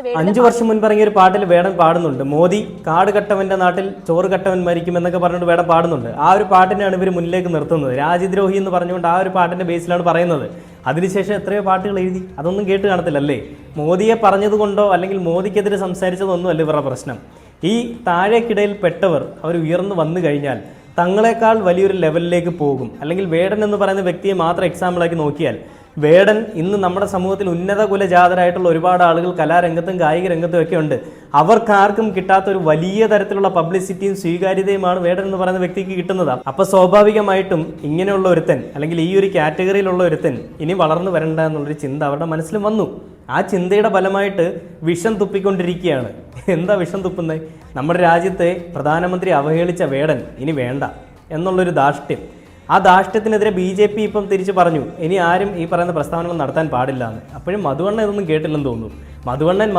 5 വർഷം മുൻപ് ഇറങ്ങിയ ഒരു പാട്ടിൽ വേടൻ പാടുന്നുണ്ട്. മോദി കാട് കട്ടവന്റെ നാട്ടിൽ ചോറ് കട്ടവൻ മരിക്കും എന്നൊക്കെ പറഞ്ഞുകൊണ്ട് വേടൻ പാടുന്നുണ്ട്. ആ ഒരു പാട്ടിനെയാണ് ഇവർ മുന്നിലേക്ക് നിർത്തുന്നത്. രാജ്യദ്രോഹി എന്ന് പറഞ്ഞുകൊണ്ട് ആ ഒരു പാട്ടിന്റെ ബേസിലാണ് പറയുന്നത്. അതിനുശേഷം എത്രയോ പാട്ടുകൾ എഴുതി, അതൊന്നും കേട്ട് കാണത്തില്ലല്ലേ. മോദിയെ പറഞ്ഞതുകൊണ്ടോ അല്ലെങ്കിൽ മോദിക്കെതിരെ സംസാരിച്ചതൊന്നും അല്ല ഇവരുടെ പ്രശ്നം. ഈ താഴേക്കിടയിൽ പെട്ടവർ അവർ ഉയർന്നു വന്നു കഴിഞ്ഞാൽ തങ്ങളെക്കാൾ വലിയൊരു ലെവലിലേക്ക് പോകും. അല്ലെങ്കിൽ വേടൻ എന്ന് പറയുന്ന വ്യക്തിയെ മാത്രം എക്സാമ്പിളാക്കി നോക്കിയാൽ വേടൻ ഇന്ന് നമ്മുടെ സമൂഹത്തിൽ ഉന്നത കുലജാതരായിട്ടുള്ള ഒരുപാട് ആളുകൾ കലാരംഗത്തും കായിക രംഗത്തും ഒക്കെ ഉണ്ട്. അവർക്കാർക്കും കിട്ടാത്ത ഒരു വലിയ തരത്തിലുള്ള പബ്ലിസിറ്റിയും സ്വീകാര്യതയുമാണ് വേടൻ എന്ന് പറയുന്ന വ്യക്തിക്ക് കിട്ടുന്നത്. അപ്പൊ സ്വാഭാവികമായിട്ടും ഇങ്ങനെയുള്ള ഒരുത്തൻ അല്ലെങ്കിൽ ഈ ഒരു കാറ്റഗറിയിലുള്ള ഒരുത്തൻ ഇനി വളർന്നു വരണ്ട എന്നുള്ളൊരു ചിന്ത അവരുടെ മനസ്സിലും വന്നു. ആ ചിന്തയുടെ ഫലമായിട്ട് വിഷം തുപ്പിക്കൊണ്ടിരിക്കുകയാണ്. എന്താ വിഷം തുപ്പുന്നത്? നമ്മുടെ രാജ്യത്തെ പ്രധാനമന്ത്രി അവഹേളിച്ച വേടൻ ഇനി വേണ്ട എന്നുള്ളൊരു ധാർഷ്ട്യം. ആ ധാർഷ്ട്യത്തിനെതിരെ BJP ഇപ്പം തിരിച്ചു പറഞ്ഞു, ഇനി ആരും ഈ പറയുന്ന പ്രസ്താവനകൾ നടത്താൻ പാടില്ല എന്ന്. അപ്പോഴും മധുവണ്ണൻ ഇതൊന്നും കേട്ടില്ലെന്ന് തോന്നുന്നു. മധുവണ്ണൻ്റെ